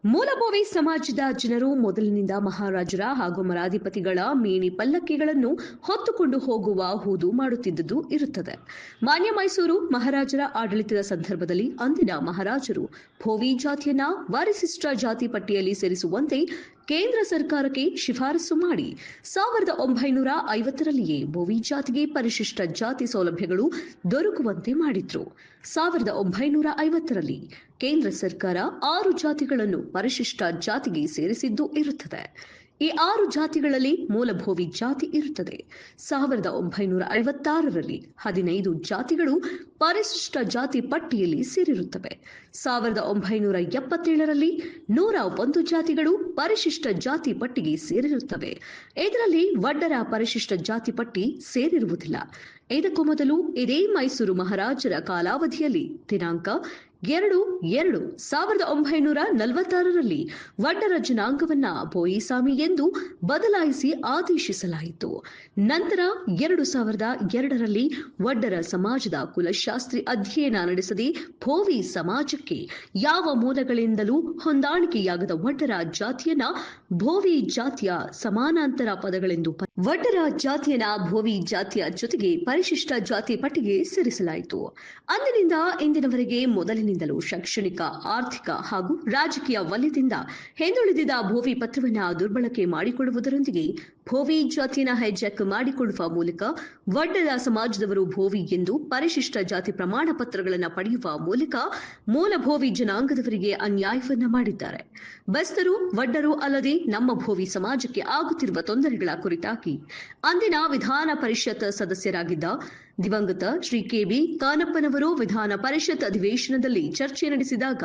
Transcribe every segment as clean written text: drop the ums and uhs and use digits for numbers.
ಮೂಲಭೋವಿ ಸಮಾಜದ ಜನರು ಮೊದಲಿನಿಂದ ಮಹಾರಾಜರ ಹಾಗೂ ಮರಾಧಿಪತಿಗಳ ಮೇಣಿ ಪಲ್ಲಕ್ಕಿಗಳನ್ನು ಹೊತ್ತುಕೊಂಡು ಹೋಗುವ ಹೂದು ಮಾಡುತ್ತಿದ್ದುದು ಇರುತ್ತದೆ. ಮಾನ್ಯ ಮೈಸೂರು ಮಹಾರಾಜರ ಆಡಳಿತದ ಸಂದರ್ಭದಲ್ಲಿ ಅಂದಿನ ಮಹಾರಾಜರು ಭೋವಿ ಜಾತಿಯನ್ನ ಪರಿಶಿಷ್ಟ ಜಾತಿ ಪಟ್ಟಿಯಲ್ಲಿ ಸೇರಿಸುವಂತೆ ಕೇಂದ್ರ ಸರ್ಕಾರಕ್ಕೆ ಶಿಫಾರಸು ಮಾಡಿ 1950ರಲ್ಲಿಯೇ ಭೋವಿ ಜಾತಿಗೆ ಪರಿಶಿಷ್ಟ ಜಾತಿ ಸೌಲಭ್ಯಗಳು ದೊರಕುವಂತೆ ಮಾಡಿದ್ರು. 1950ರಲ್ಲಿ ಕೇಂದ್ರ ಸರ್ಕಾರ 6 ಜಾತಿಗಳನ್ನು ಪರಿಶಿಷ್ಟ ಜಾತಿಗೆ ಸೇರಿಸಿದ್ದು ಇರುತ್ತದೆ. ಈ 6 ಜಾತಿಗಳಲ್ಲಿ ಮೂಲಭೋವಿ ಜಾತಿ ಇರುತ್ತದೆ. 1956ರಲ್ಲಿ 15 ಜಾತಿಗಳು ಪರಿಶಿಷ್ಟ ಜಾತಿ ಪಟ್ಟಿಯಲ್ಲಿ ಸೇರಿರುತ್ತವೆ. 1977ರಲ್ಲಿ 101 ಜಾತಿಗಳು ಪರಿಶಿಷ್ಟ ಜಾತಿ ಪಟ್ಟಿಗೆ ಸೇರಿರುತ್ತವೆ. ಇದರಲ್ಲಿ ವಡ್ಡರ ಪರಿಶಿಷ್ಟ ಜಾತಿ ಪಟ್ಟಿ ಸೇರಿರುವುದಿಲ್ಲ. ಇದಕ್ಕೂ ಮೊದಲು ಇದೇ ಮೈಸೂರು ಮಹಾರಾಜರ ಕಾಲಾವಧಿಯಲ್ಲಿ ದಿನಾಂಕ 2/2/1946ರಲ್ಲಿ ವಡ್ಡರ ಜನಾಂಗವನ್ನ ಭೋಯಿಸಾಮಿ ಎಂದು ಬದಲಾಯಿಸಿ ಆದೇಶಿಸಲಾಯಿತು. ನಂತರ 2002ರಲ್ಲಿ ವಡ್ಡರ ಸಮಾಜದ ಕುಲಶಾಸ್ತ್ರಿ ಅಧ್ಯಯನ ನಡೆಸದೆ ಭೋವಿ ಸಮಾಜಕ್ಕೆ ಯಾವ ಮೂಲಗಳಿಂದಲೂ ಹೊಂದಾಣಿಕೆಯಾಗದ ವಡ್ಡರ ಜಾತಿಯನ್ನ ಭೋವಿ ಜಾತಿಯ ಸಮಾನಾಂತರ ಪದಗಳೆಂದು ವಡ್ಡರ ಜಾತಿಯನ್ನ ಭೋವಿ ಜಾತಿಯ ಜೊತೆಗೆ ಪರಿಶಿಷ್ಟ ಜಾತಿ ಪಟ್ಟಿಗೆ ಸೇರಿಸಲಾಯಿತು. ಅಂದಿನಿಂದ ಇಂದಿನವರೆಗೆ ಮೊದಲಿನಿಂದಲೂ ಶೈಕ್ಷಣಿಕ, ಆರ್ಥಿಕ ಹಾಗೂ ರಾಜಕೀಯ ವಲಯದಿಂದ ಹಿಂದುಳಿದಿದ್ದ ಭೋವಿ ಪತ್ರವನ್ನು ದುರ್ಬಳಕೆ ಮಾಡಿಕೊಳ್ಳುವುದರೊಂದಿಗೆ ಭೋವಿ ಜಾತಿಯನ್ನು ಹೈಜಾಕ್ ಮಾಡಿಕೊಳ್ಳುವ ಮೂಲಕ ವಡ್ಡರ ಸಮಾಜದವರು ಭೋವಿ ಎಂದು ಪರಿಶಿಷ್ಟ ಜಾತಿ ಪ್ರಮಾಣ ಪತ್ರಗಳನ್ನು ಪಡೆಯುವ ಮೂಲಕ ಮೂಲ ಭೋವಿ ಜನಾಂಗದವರಿಗೆ ಅನ್ಯಾಯವನ್ನ ಮಾಡಿದ್ದಾರೆ. ಬೆಸ್ತರು, ವಡ್ಡರು ಅಲ್ಲದೆ ನಮ್ಮ ಭೋವಿ ಸಮಾಜಕ್ಕೆ ಆಗುತ್ತಿರುವ ತೊಂದರೆಗಳ ಕುರಿತಾಗಿ ಅಂದಿನ ವಿಧಾನ ಪರಿಷತ್ ಸದಸ್ಯರಾಗಿದ್ದ ದಿವಂಗತ ಶ್ರೀ ಕೆ.ಬಿ. ಕಾನಪ್ಪನವರು ವಿಧಾನ ಪರಿಷತ್ ಅಧಿವೇಶನದಲ್ಲಿ ಚರ್ಚೆ ನಡೆಸಿದಾಗ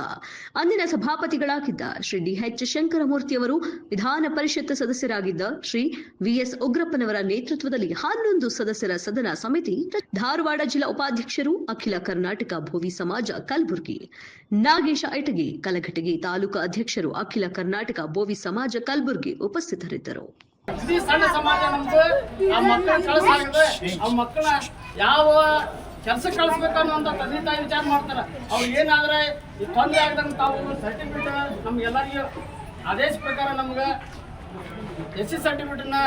ಅಂದಿನ ಸಭಾಪತಿಗಳಾಗಿದ್ದ ಶ್ರೀ ಡಿ.ಎಚ್. ಶಂಕರಮೂರ್ತಿಯವರು, ವಿಧಾನ ಪರಿಷತ್ ಸದಸ್ಯರಾಗಿದ್ದ ಶ್ರೀ ವಿ.ಎಸ್. ಉಗ್ರಪ್ಪನವರ ನೇತೃತ್ವದಲ್ಲಿ 11 ಸದಸ್ಯರ ಸದನ ಸಮಿತಿ, ಧಾರವಾಡ ಜಿಲ್ಲಾ ಉಪಾಧ್ಯಕ್ಷರು, ಅಖಿಲ ಕರ್ನಾಟಕ ಭೋವಿ ಸಮಾಜ ಕಲಬುರಗಿ, ನಾಗೇಶ ಐಟಗಿ, ಕಲಘಟಗಿ ತಾಲೂಕು ಅಧ್ಯಕ್ಷರು, ಅಖಿಲ ಕರ್ನಾಟಕ ಭೋವಿ ಸಮಾಜ ಕಲಬುರಗಿ ಉಪಸ್ಥಿತರಿದ್ದರು. ಸಣ್ಣ ಸಮಾಜ ನಮ್ದು. ಆ ಮಕ್ಕಳ ಕಳಿಸಾಗಿದೆ. ಆ ಮಕ್ಕಳ ಯಾವ ಕೆಲಸ ಕಳಿಸ್ಬೇಕನ್ನೋ ತಂದೆ ತಾಯಿ ವಿಚಾರ ಮಾಡ್ತಾರ. ಅವ್ರು ಏನಾದ್ರೆ ಈ ತೊಂದರೆ ಆಗದಂಗೆ ತಾವು ಸರ್ಟಿಫಿಕೇಟ್ ನಮ್ಗೆಲ್ಲರಿಗೂ ಆದೇಶ ಪ್ರಕಾರ ನಮ್ಗೆ SC ಸರ್ಟಿಫಿಕೇಟ್ನ